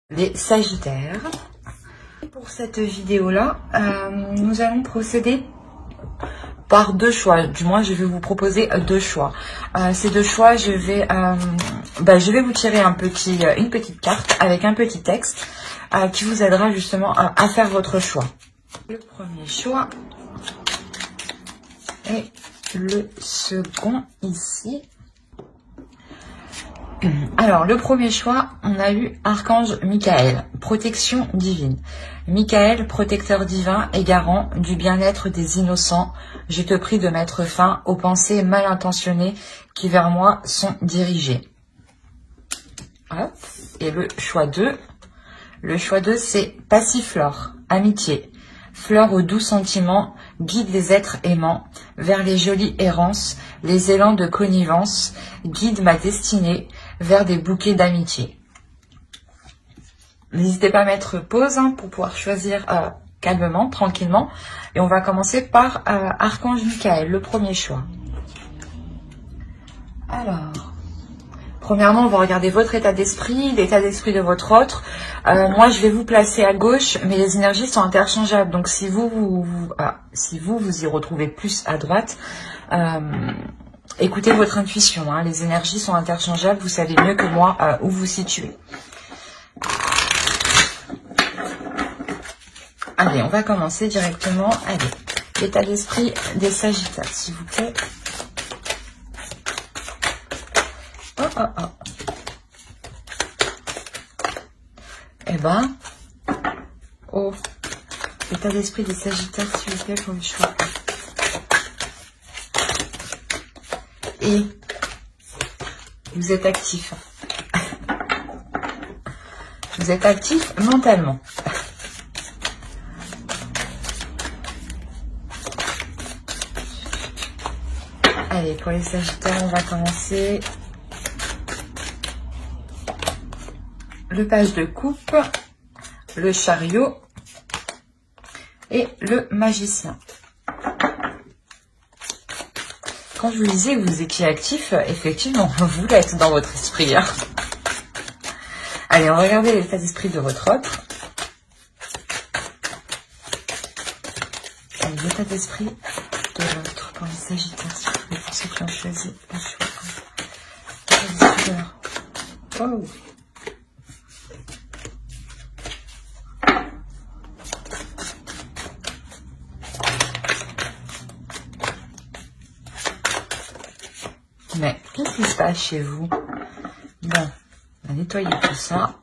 Les Sagittaires. Pour cette vidéo-là, nous allons procéder par deux choix. Du moins, je vais vous proposer deux choix. Ces deux choix, je vais vous tirer une petite carte avec un petit texte qui vous aidera justement à faire votre choix. Le premier choix et le second ici. Alors, le premier choix, on a eu Archange Michael, protection divine. Michael, protecteur divin et garant du bien-être des innocents, je te prie de mettre fin aux pensées mal intentionnées qui vers moi sont dirigées. Hop. Et le choix 2. Le choix 2, c'est Passiflore, amitié. Fleur aux doux sentiments, guide les êtres aimants vers les jolies errances, les élans de connivence, guide ma destinée vers des bouquets d'amitié. N'hésitez pas à mettre pause pour pouvoir choisir calmement, tranquillement. Et on va commencer par Archange Michael, le premier choix. Alors, premièrement, on va regarder votre état d'esprit, l'état d'esprit de votre autre. Moi, je vais vous placer à gauche, mais les énergies sont interchangeables. Donc, si vous y retrouvez plus à droite, écoutez votre intuition. Les énergies sont interchangeables. Vous savez mieux que moi où vous situez. Allez, on va commencer directement. Allez, l'état d'esprit des Sagittaires, s'il vous plaît. Eh ben, l'état d'esprit des Sagittaires, s'il vous plaît, pour le choix. Et vous êtes actif. Vous êtes actif mentalement. Allez, pour les Sagittaires, on va commencer. Le page de coupe, le chariot et le magicien. Quand je vous disais que vous étiez actif, effectivement, vous l'êtes dans votre esprit. Allez, on va regarder l'état d'esprit de votre autre. Allez, l'état d'esprit de l'autre pour les Sagittaires, s'il vous plaît, pour ceux qui ont choisi le choix. L'état d'esprit de leur... Oh. Mais qu'est-ce qui se passe chez vous? Bon, on va nettoyer tout ça.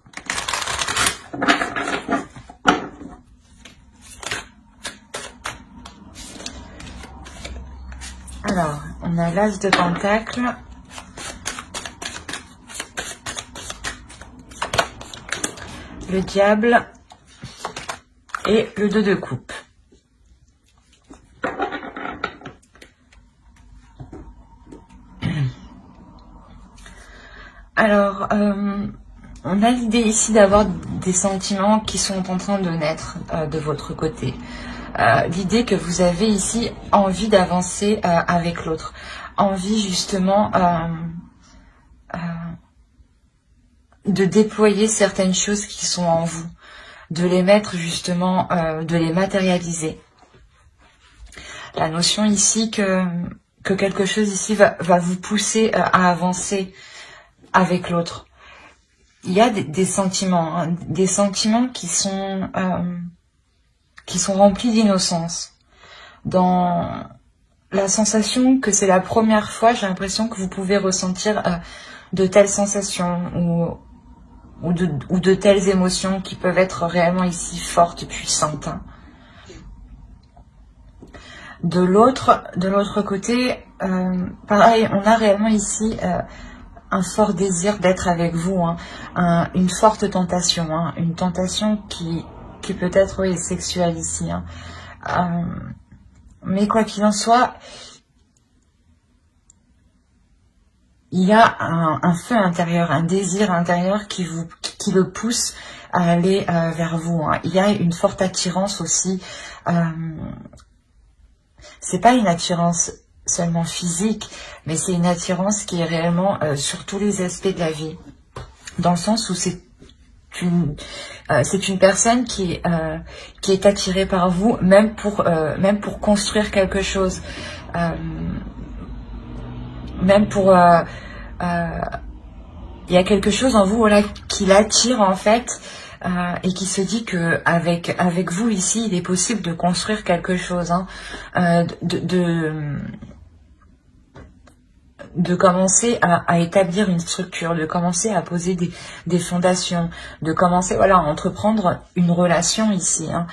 Alors, on a l'as de pentacle. Le diable. Et le 2 de coupe. Alors, on a l'idée ici d'avoir des sentiments qui sont en train de naître de votre côté. L'idée que vous avez ici envie d'avancer avec l'autre. Envie justement de déployer certaines choses qui sont en vous. De les mettre justement, de les matérialiser. La notion ici que quelque chose ici va vous pousser à avancer avec l'autre. Il y a des sentiments, des sentiments qui sont remplis d'innocence. Dans la sensation que c'est la première fois, j'ai l'impression que vous pouvez ressentir de telles sensations ou de telles émotions qui peuvent être réellement ici fortes, puissantes. De l'autre côté, pareil, on a réellement ici un fort désir d'être avec vous, une forte tentation, une tentation qui peut être sexuelle ici. Mais quoi qu'il en soit, il y a un feu intérieur, un désir intérieur qui le pousse à aller vers vous. Il y a une forte attirance aussi. C'est pas une attirance seulement physique, mais c'est une attirance qui est réellement sur tous les aspects de la vie. Dans le sens où c'est c'est une personne qui est attirée par vous, même pour construire quelque chose, même pour il y a quelque chose en vous, voilà, qui l'attire en fait, et qui se dit que avec vous ici, il est possible de construire quelque chose, hein, de commencer à établir une structure, de commencer à poser des fondations, de commencer, voilà, à entreprendre une relation ici, hein.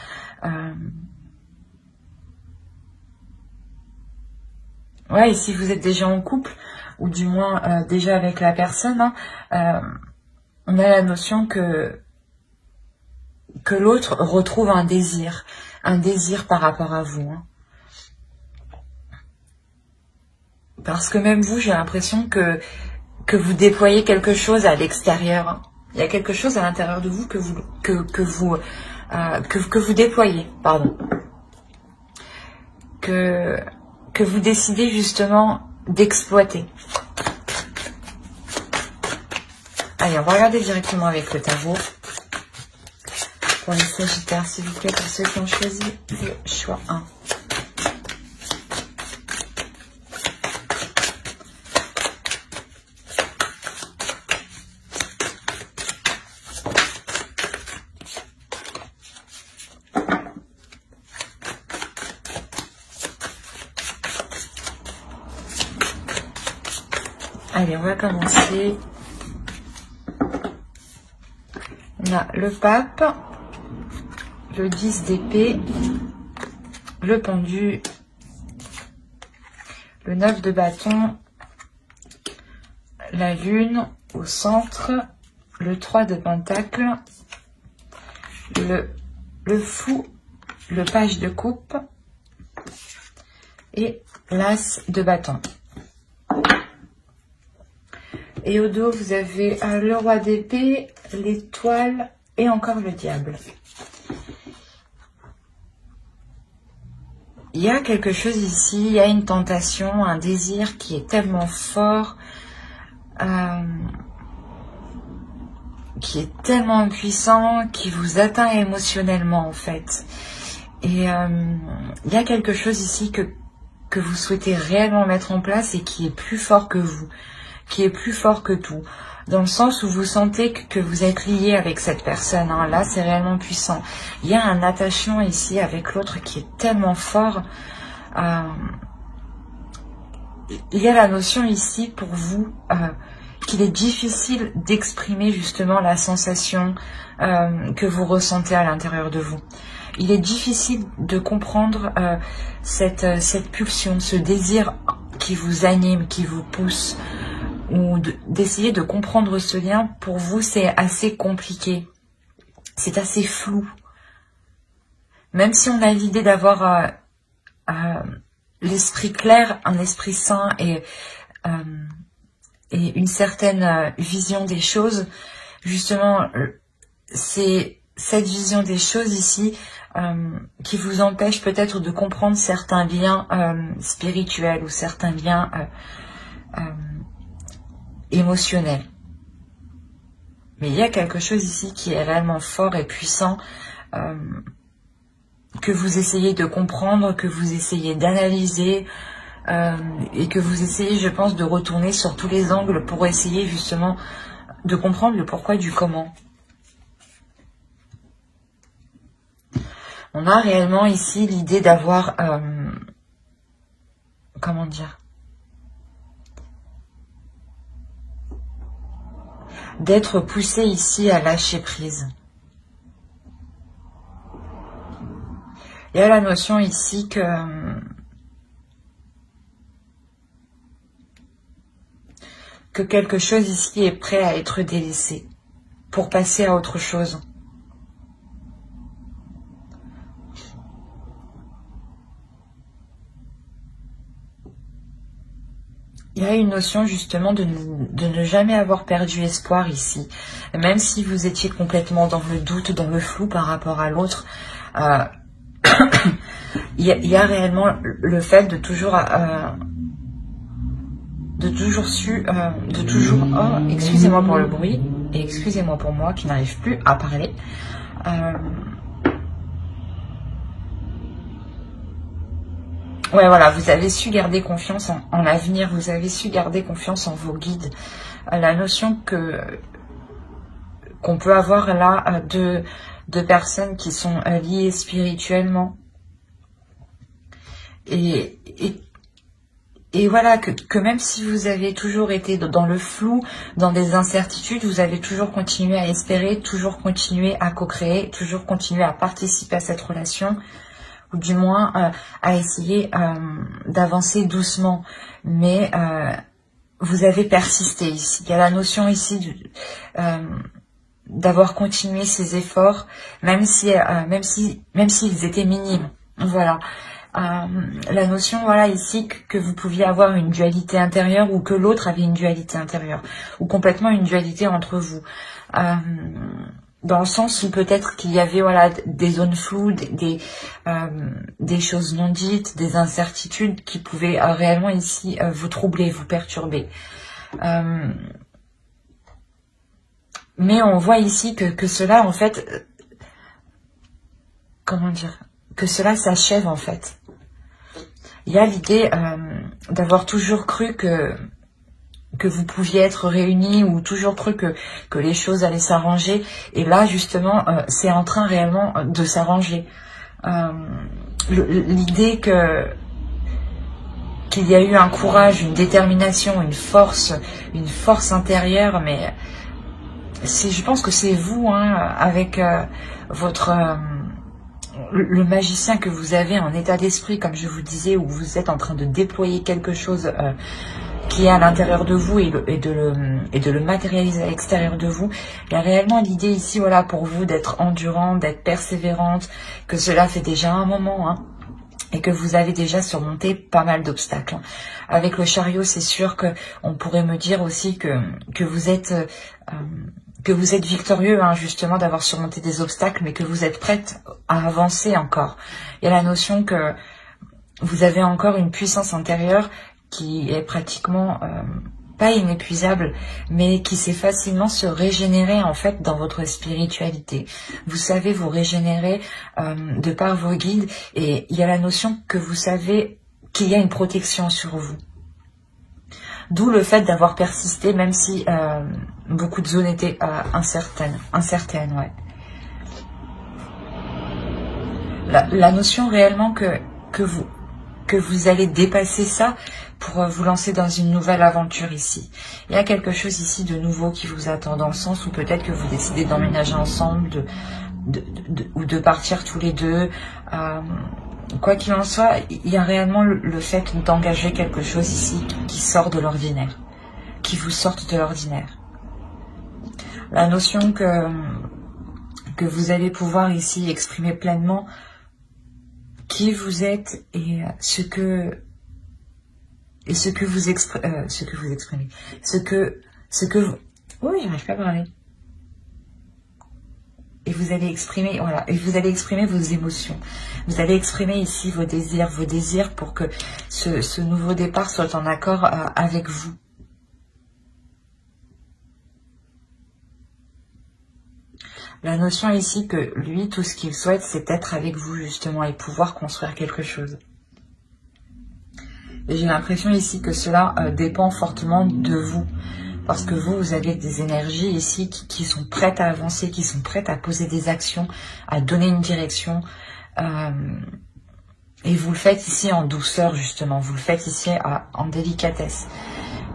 Ouais, et si vous êtes déjà en couple, ou du moins déjà avec la personne, hein, on a la notion que l'autre retrouve un désir par rapport à vous, hein. Parce que même vous, j'ai l'impression que vous déployez quelque chose à l'extérieur, hein. Il y a quelque chose à l'intérieur de vous que vous déployez, pardon. Que vous décidez justement d'exploiter. Allez, on va regarder directement avec le tarot. Pour les Sagittaires, s'il vous plaît, pour ceux qui ont choisi le choix 1. Allez, on va commencer. On a le pape, le 10 d'épée, le pendu, le 9 de bâton, la lune au centre, le 3 de pentacle, le fou, le page de coupe et l'as de bâton. Et au dos, vous avez le roi d'épée, l'étoile et encore le diable. Il y a quelque chose ici, il y a une tentation, un désir qui est tellement fort, qui est tellement puissant, qui vous atteint émotionnellement en fait. Et il y a quelque chose ici que vous souhaitez réellement mettre en place et qui est plus fort que vous, qui est plus fort que tout, dans le sens où vous sentez que vous êtes lié avec cette personne, hein. Là, c'est réellement puissant. Il y a un attachement ici avec l'autre qui est tellement fort. Il y a la notion ici pour vous qu'il est difficile d'exprimer justement la sensation que vous ressentez à l'intérieur de vous. Il est difficile de comprendre cette pulsion, ce désir qui vous anime, qui vous pousse, ou d'essayer de comprendre ce lien. Pour vous, c'est assez compliqué. C'est assez flou. Même si on a l'idée d'avoir l'esprit clair, un esprit sain et une certaine vision des choses, justement, c'est cette vision des choses ici qui vous empêche peut-être de comprendre certains liens spirituels ou certains liens émotionnel. Mais il y a quelque chose ici qui est réellement fort et puissant, que vous essayez de comprendre, que vous essayez d'analyser, et que vous essayez, je pense, de retourner sur tous les angles pour essayer justement de comprendre le pourquoi du comment. On a réellement ici l'idée d'avoir, comment dire, d'être poussé ici à lâcher prise. Il y a la notion ici que quelque chose ici est prêt à être délaissé pour passer à autre chose. Il y a une notion justement de ne jamais avoir perdu espoir ici. Même si vous étiez complètement dans le doute, dans le flou par rapport à l'autre, il y a réellement le fait de toujours oh, excusez-moi pour le bruit. Et excusez-moi pour moi qui n'arrive plus à parler. Ouais, voilà, vous avez su garder confiance en l'avenir, vous avez su garder confiance en vos guides. La notion qu'on peut avoir là de personnes qui sont liées spirituellement. Et voilà, que même si vous avez toujours été dans le flou, dans des incertitudes, vous avez toujours continué à espérer, toujours continué à co-créer, toujours continué à participer à cette relation, ou du moins à essayer d'avancer doucement. Mais vous avez persisté ici. Il y a la notion ici d'avoir continué ces efforts, même s'ils étaient minimes. Voilà. La notion, voilà, ici, que vous pouviez avoir une dualité intérieure ou que l'autre avait une dualité intérieure ou complètement une dualité entre vous. Dans le sens où peut-être qu'il y avait, voilà, des zones floues, des choses non dites, des incertitudes qui pouvaient réellement ici vous troubler, vous perturber. Mais on voit ici que cela, en fait, comment dire, que cela s'achève, en fait. Il y a l'idée d'avoir toujours cru que vous pouviez être réunis ou toujours cru que les choses allaient s'arranger. Et là, justement, c'est en train réellement de s'arranger. L'idée qu'il y a eu un courage, une détermination, une force intérieure, mais je pense que c'est vous, hein, avec le magicien que vous avez en état d'esprit, comme je vous disais, où vous êtes en train de déployer quelque chose qui est à l'intérieur de vous et de le matérialiser à l'extérieur de vous. Il y a réellement l'idée ici, voilà, pour vous d'être endurante, d'être persévérante, que cela fait déjà un moment, hein, et que vous avez déjà surmonté pas mal d'obstacles. Avec le chariot, c'est sûr que on pourrait me dire aussi que vous êtes victorieux, hein, justement, d'avoir surmonté des obstacles, mais que vous êtes prête à avancer encore. Il y a la notion que vous avez encore une puissance intérieure qui est pratiquement pas inépuisable, mais qui sait facilement se régénérer, en fait, dans votre spiritualité. Vous savez vous régénérer de par vos guides, et il y a la notion que vous savez qu'il y a une protection sur vous. D'où le fait d'avoir persisté, même si beaucoup de zones étaient incertaines, ouais. La notion réellement que vous allez dépasser ça pour vous lancer dans une nouvelle aventure ici. Il y a quelque chose ici de nouveau qui vous attend, dans le sens où peut-être que vous décidez d'emménager ensemble, ou de partir tous les deux. Quoi qu'il en soit, il y a réellement le fait d'engager quelque chose ici qui sort de l'ordinaire, qui vous sorte de l'ordinaire. La notion que vous allez pouvoir ici exprimer pleinement qui vous êtes et ce que vous exprimez, oui, j'arrive pas à parler. Et vous allez exprimer, voilà, et vous allez exprimer vos émotions. Vous allez exprimer ici vos désirs pour que ce nouveau départ soit en accord avec vous. La notion ici que lui, tout ce qu'il souhaite, c'est être avec vous, justement, et pouvoir construire quelque chose. Et j'ai l'impression ici que cela dépend fortement de vous. Parce que vous avez des énergies ici qui sont prêtes à avancer, qui sont prêtes à poser des actions, à donner une direction. Et vous le faites ici en douceur, justement. Vous le faites ici en délicatesse.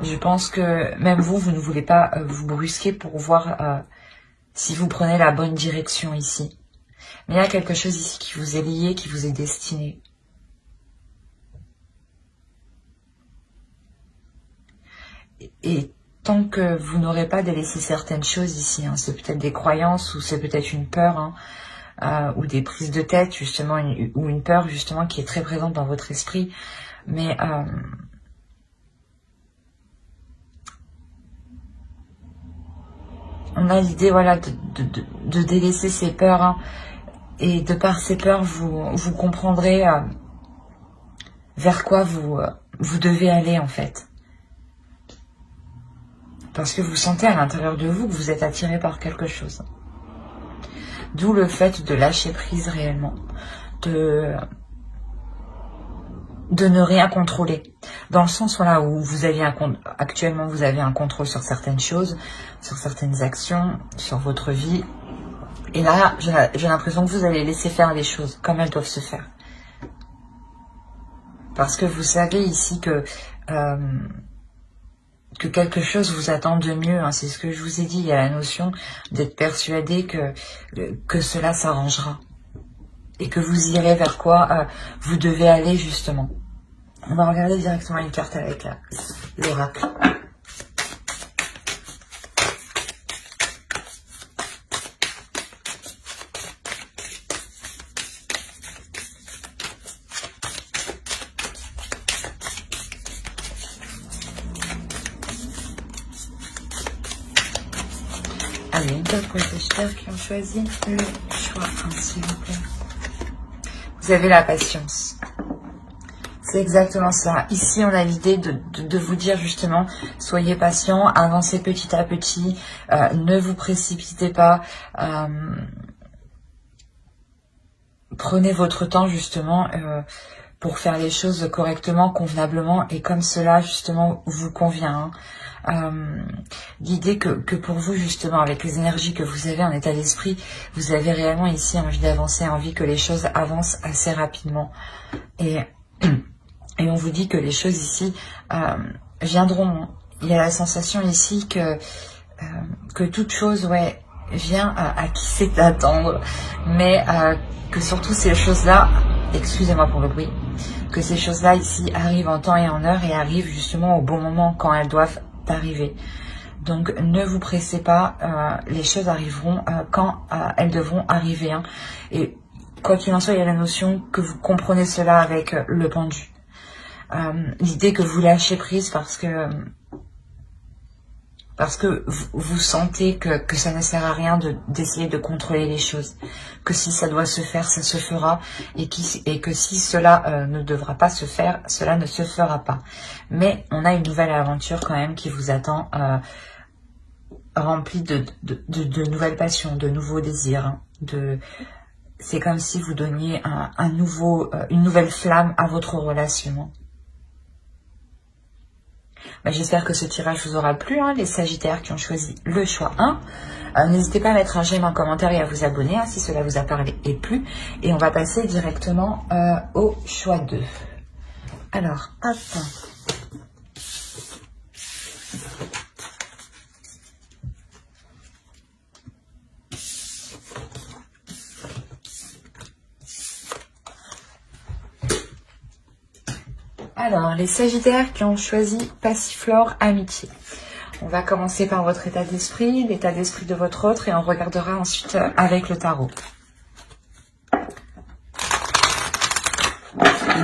Je pense que même vous ne voulez pas vous brusquer pour voir si vous prenez la bonne direction ici. Mais il y a quelque chose ici qui vous est lié, qui vous est destiné. Et tant que vous n'aurez pas délaissé certaines choses ici, hein, c'est peut-être des croyances ou c'est peut-être une peur, hein, ou des prises de tête, justement, ou une peur, justement, qui est très présente dans votre esprit. Mais on a l'idée, voilà, de délaisser ces peurs, hein, et de par ces peurs, vous comprendrez vers quoi vous devez aller, en fait. Parce que vous sentez à l'intérieur de vous que vous êtes attiré par quelque chose. D'où le fait de lâcher prise réellement. De ne rien contrôler. Dans le sens voilà, où vous avez actuellement vous avez un contrôle sur certaines choses, sur certaines actions, sur votre vie. Et là, j'ai l'impression que vous allez laisser faire les choses comme elles doivent se faire. Parce que vous savez ici que quelque chose vous attend de mieux. Hein. C'est ce que je vous ai dit. Il y a la notion d'être persuadé que cela s'arrangera. Et que vous irez vers quoi vous devez aller justement. On va regarder directement une carte avec l'oracle. Allez, une carte pour les Sagittaires qui ont choisi le choix 1, s'il vous plaît. Vous avez la patience. C'est exactement ça. Ici, on a l'idée de vous dire justement, soyez patient, avancez petit à petit, ne vous précipitez pas, prenez votre temps justement pour faire les choses correctement, convenablement et comme cela justement vous convient. L'idée que pour vous justement, avec les énergies que vous avez en état d'esprit, vous avez réellement ici envie d'avancer, envie que les choses avancent assez rapidement. Et on vous dit que les choses ici viendront. Il y a la sensation ici que toute chose vient à qui sait attendre. Mais que surtout ces choses-là, excusez-moi pour le bruit, que ces choses-là ici arrivent en temps et en heure et arrivent justement au bon moment quand elles doivent arriver. Donc ne vous pressez pas, les choses arriveront quand elles devront arriver. Hein. Et quoi qu'il en soit, il y a la notion que vous comprenez cela avec le pendu. L'idée que vous lâchez prise parce que vous sentez que ça ne sert à rien d'essayer de contrôler les choses, que si ça doit se faire, ça se fera, et que si cela ne devra pas se faire, cela ne se fera pas. Mais on a une nouvelle aventure quand même qui vous attend, remplie de nouvelles passions, de nouveaux désirs. Hein, c'est comme si vous donniez une nouvelle flamme à votre relation. J'espère que ce tirage vous aura plu, hein, les Sagittaires qui ont choisi le choix 1. N'hésitez pas à mettre un j'aime, un commentaire et à vous abonner si cela vous a parlé et plu. Et on va passer directement au choix 2. Alors, hop. Alors, les Sagittaires qui ont choisi Passiflore Amitié. On va commencer par votre état d'esprit, l'état d'esprit de votre autre, et on regardera ensuite avec le tarot.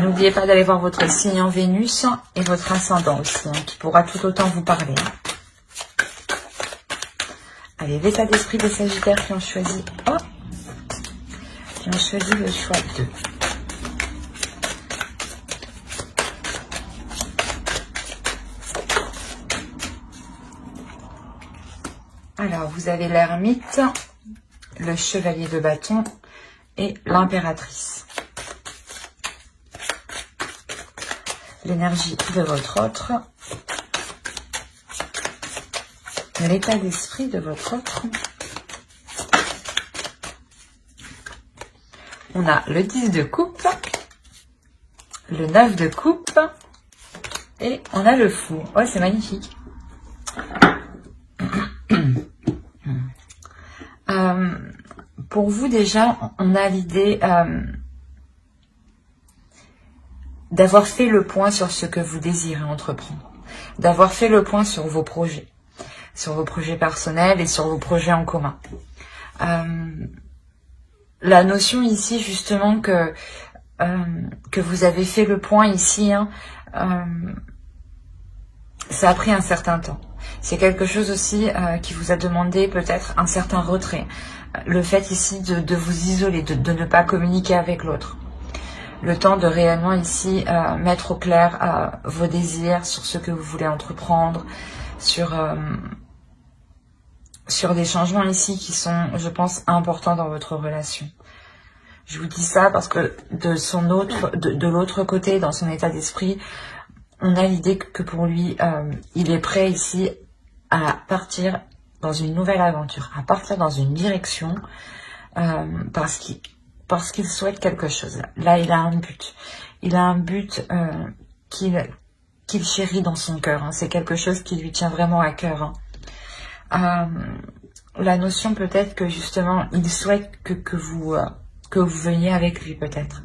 N'oubliez pas d'aller voir votre signe en Vénus et votre ascendant aussi, hein, qui pourra tout autant vous parler. Allez, l'état d'esprit des Sagittaires qui ont choisi le choix 2. Alors, vous avez l'ermite, le chevalier de bâton et l'impératrice. L'énergie de votre autre. L'état d'esprit de votre autre. On a le 10 de coupe, le 9 de coupe et on a le fou. Oh, c'est magnifique. Pour vous, déjà, on a l'idée d'avoir fait le point sur ce que vous désirez entreprendre, d'avoir fait le point sur vos projets personnels et sur vos projets en commun. La notion ici, justement, que vous avez fait le point ici, hein, ça a pris un certain temps. C'est quelque chose aussi qui vous a demandé peut-être un certain retrait. Le fait ici de vous isoler, de ne pas communiquer avec l'autre. Le temps de réellement ici mettre au clair vos désirs sur ce que vous voulez entreprendre, sur sur des changements ici qui sont, je pense, importants dans votre relation. Je vous dis ça parce que de l'autre côté, dans son état d'esprit, on a l'idée que pour lui, il est prêt ici à partir dans une nouvelle aventure, à partir dans une direction, parce qu'il souhaite quelque chose. Là, il a un but. Il a un but qu'il chérit dans son cœur. Hein. C'est quelque chose qui lui tient vraiment à cœur. Hein. La notion peut-être que justement, il souhaite que vous veniez avec lui peut-être.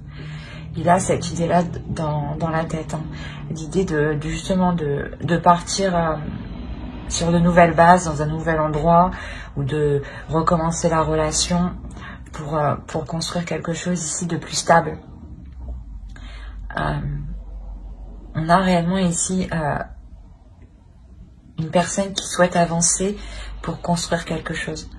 Il a cette idée-là dans la tête. Hein. L'idée justement de partir sur de nouvelles bases, dans un nouvel endroit, ou de recommencer la relation pour construire quelque chose ici de plus stable. On a réellement ici une personne qui souhaite avancer pour construire quelque chose,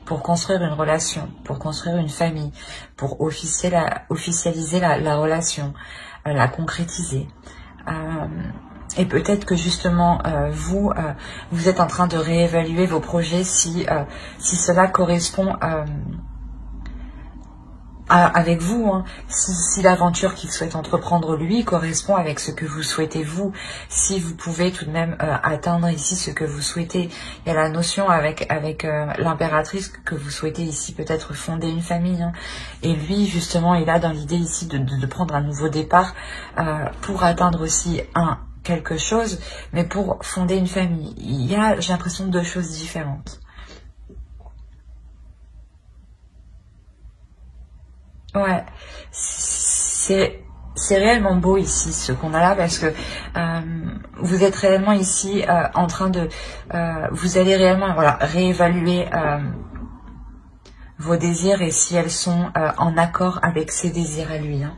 pour construire une relation, pour construire une famille, pour officialiser la relation, la concrétiser. Et peut-être que justement, vous êtes en train de réévaluer vos projets si cela correspond avec vous, hein. Si l'aventure qu'il souhaite entreprendre lui correspond avec ce que vous souhaitez vous, si vous pouvez tout de même atteindre ici ce que vous souhaitez. Il y a la notion avec l'impératrice que vous souhaitez ici peut-être fonder une famille, hein. Et lui justement il a dans l'idée ici de prendre un nouveau départ pour atteindre aussi quelque chose, mais pour fonder une famille. Il y a, j'ai l'impression, deux choses différentes. Ouais, c'est réellement beau ici, ce qu'on a là, parce que vous êtes réellement ici en train de... vous allez réellement réévaluer vos désirs et si elles sont en accord avec ses désirs à lui. Hein.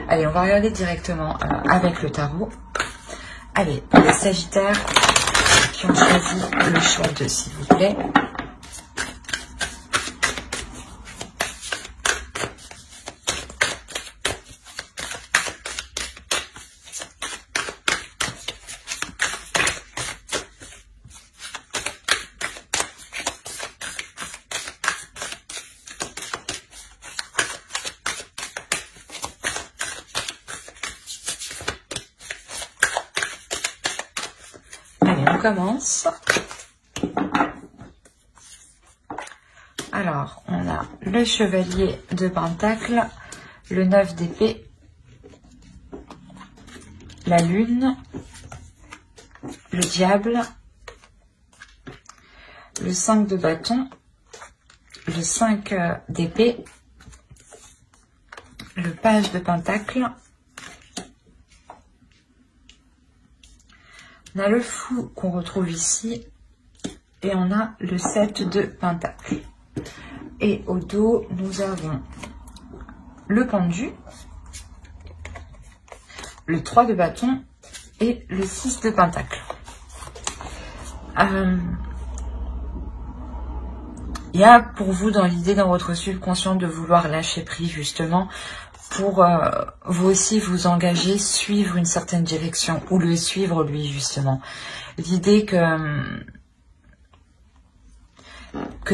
Allez, on va regarder directement avec le tarot. Allez, les Sagittaires qui ont choisi le choix de, s'il vous plaît. On commence. Alors, on a le chevalier de Pentacle, le 9 d'épée, la lune, le diable, le 5 de bâton, le 5 d'épée, le page de Pentacle. On a le fou qu'on retrouve ici et on a le 7 de Pentacle. Et au dos, nous avons le pendu, le 3 de bâton et le 6 de Pentacle. Il y a pour vous dans l'idée, dans votre subconscient, de vouloir lâcher prise justement pour vous aussi vous engager, suivre une certaine direction ou le suivre lui justement. L'idée que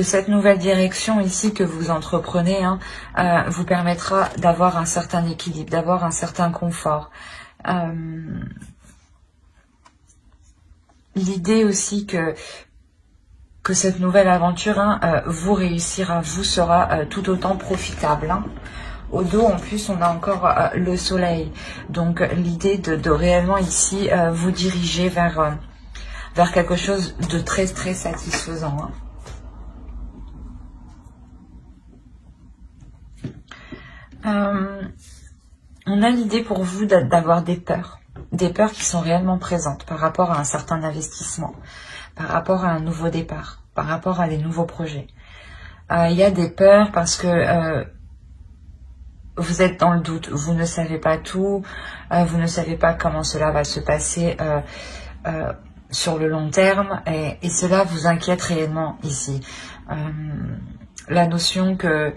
cette nouvelle direction ici que vous entreprenez vous permettra d'avoir un certain équilibre, d'avoir un certain confort. L'idée aussi que cette nouvelle aventure vous réussira, vous sera tout autant profitable. Au dos, en plus, on a encore le soleil. Donc, l'idée de réellement ici vous diriger vers quelque chose de très, très satisfaisant. On a l'idée pour vous d'avoir des peurs qui sont réellement présentes par rapport à un certain investissement, par rapport à un nouveau départ, par rapport à des nouveaux projets. Il y a des peurs parce que vous êtes dans le doute, vous ne savez pas tout, vous ne savez pas comment cela va se passer sur le long terme et cela vous inquiète réellement ici. La notion que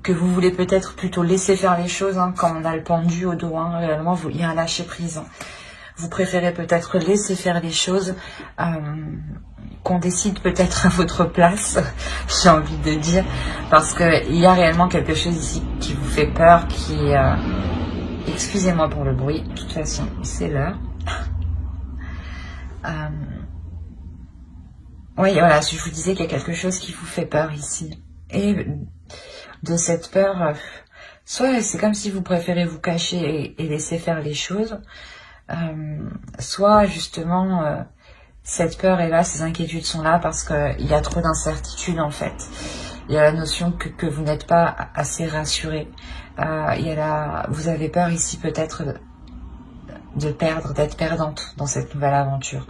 vous voulez peut-être plutôt laisser faire les choses quand on a le pendu au dos, réellement il y a un lâcher prise. vous préférez peut-être laisser faire les choses, qu'on décide peut-être à votre place, j'ai envie de dire, parce qu'il y a réellement quelque chose ici qui vous fait peur, qui excusez-moi pour le bruit, de toute façon, c'est l'heure. Oui, voilà, je vous disais qu'il y a quelque chose qui vous fait peur ici. Et de cette peur, soit c'est comme si vous préférez vous cacher et laisser faire les choses, soit justement cette peur est là, ces inquiétudes sont là parce qu'il y a trop d'incertitudes en fait. Il y a la notion que vous n'êtes pas assez rassuré. Vous avez peur ici peut-être de perdre, d'être perdante dans cette nouvelle aventure,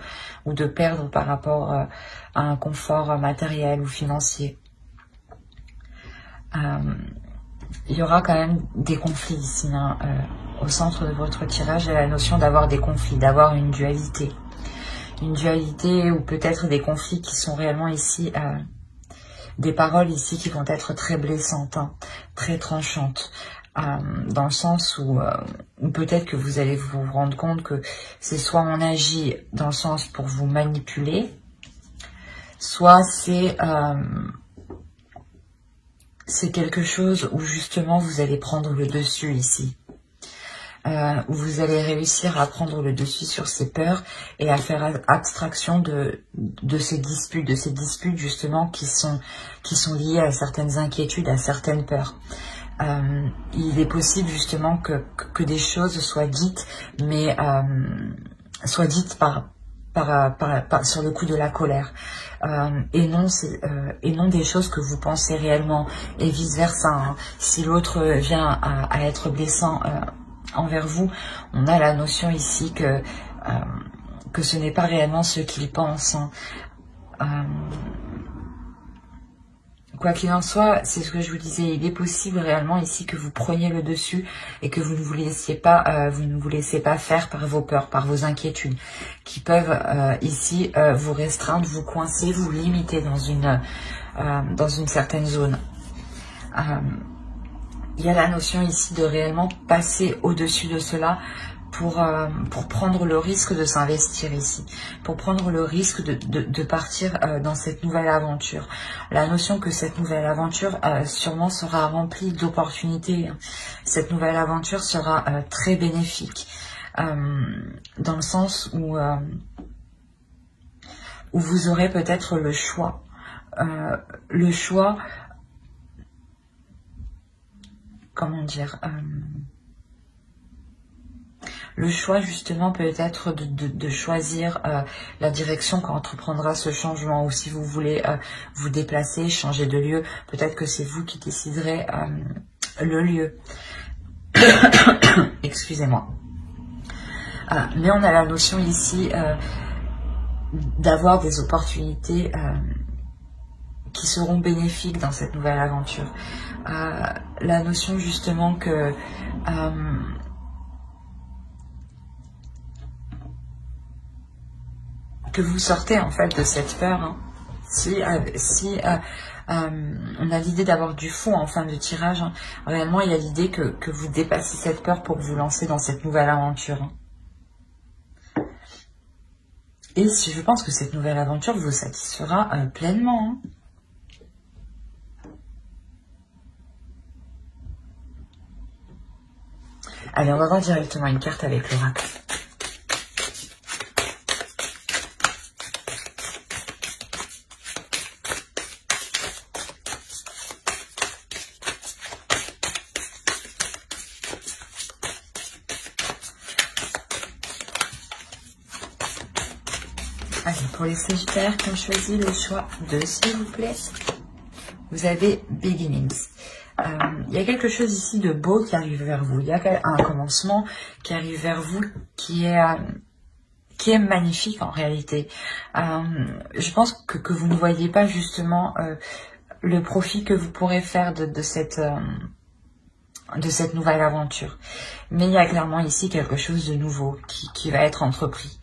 ou de perdre par rapport à un confort matériel ou financier. Il y aura quand même des conflits ici, hein, au centre de votre tirage. Il y a la notion d'avoir des conflits, d'avoir une dualité ou peut-être des conflits qui sont réellement ici, des paroles ici qui vont être très blessantes, hein, très tranchantes. Dans le sens où peut-être que vous allez vous rendre compte que c'est soit on agit dans le sens pour vous manipuler, soit c'est quelque chose où justement vous allez prendre le dessus ici. Où vous allez réussir à prendre le dessus sur ces peurs et à faire abstraction de ces disputes justement qui sont liées à certaines inquiétudes, à certaines peurs. Il est possible justement que des choses soient dites, mais soient dites sur le coup de la colère, et non des choses que vous pensez réellement, et vice versa. Hein. Si l'autre vient à être blessant envers vous, on a la notion ici que ce n'est pas réellement ce qu'il pense. Hein. Quoi qu'il en soit, c'est ce que je vous disais, il est possible réellement ici que vous preniez le dessus et que vous ne vous laissiez pas faire par vos peurs, par vos inquiétudes, qui peuvent ici vous restreindre, vous coincer, vous limiter dans une certaine zone. Il y a la notion ici de réellement passer au-dessus de cela pour prendre le risque de s'investir ici, pour prendre le risque de partir dans cette nouvelle aventure. La notion que cette nouvelle aventure sûrement sera remplie d'opportunités. Cette nouvelle aventure sera très bénéfique, dans le sens où vous aurez peut-être le choix. Comment dire, le choix justement peut-être de choisir la direction qu'entreprendra ce changement, ou si vous voulez vous déplacer, changer de lieu, peut-être que c'est vous qui déciderez le lieu. Excusez-moi. Mais on a la notion ici d'avoir des opportunités qui seront bénéfiques dans cette nouvelle aventure. La notion justement que vous sortez en fait de cette peur. Hein. Si on a l'idée d'avoir du fond en fin de tirage, hein, réellement il y a l'idée que vous dépassez cette peur pour vous lancer dans cette nouvelle aventure. Hein. Et si je pense que cette nouvelle aventure vous satisfera pleinement. Hein. Allez, on va voir directement une carte avec l'oracle. Allez, pour les Sagittaires qui ont choisi le choix 2, s'il vous plaît, vous avez Beginnings. Il y a quelque chose ici de beau qui arrive vers vous. Il y a un commencement qui arrive vers vous qui est magnifique en réalité. Je pense que vous ne voyez pas justement le profit que vous pourrez faire de cette nouvelle aventure. Mais il y a clairement ici quelque chose de nouveau qui va être entrepris.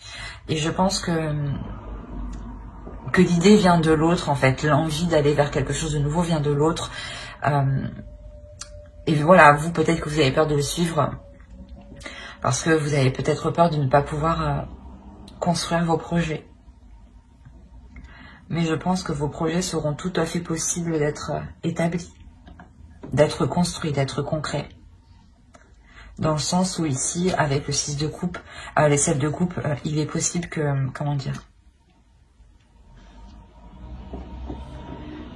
Et je pense que l'idée vient de l'autre en fait. L'envie d'aller vers quelque chose de nouveau vient de l'autre. Et voilà, vous, peut-être que vous avez peur de le suivre Parce que vous avez peut-être peur de ne pas pouvoir construire vos projets. Mais je pense que vos projets seront tout à fait possibles d'être établis, d'être construits, d'être concrets. Dans le sens où ici, avec le 6 de coupe, les 7 de coupe, il est possible que, comment dire,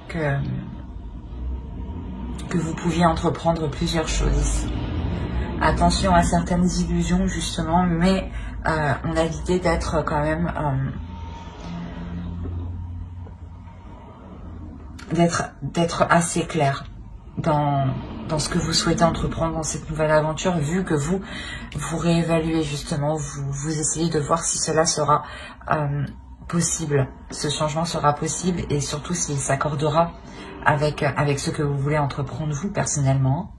que vous pouviez entreprendre plusieurs choses ici. Attention à certaines illusions justement, mais on a l'idée d'être quand même, d'être assez clair dans ce que vous souhaitez entreprendre dans cette nouvelle aventure, vu que vous réévaluez justement, vous essayez de voir si cela sera possible, ce changement sera possible, et surtout s'il s'accordera avec ce que vous voulez entreprendre vous personnellement.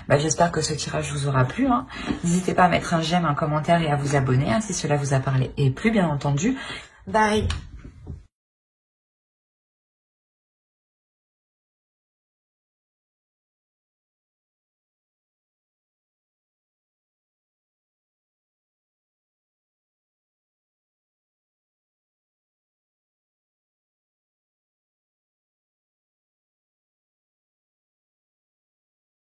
J'espère que ce tirage vous aura plu. N'hésitez pas à mettre un j'aime, un commentaire et à vous abonner si cela vous a parlé et plu, bien entendu. Bye.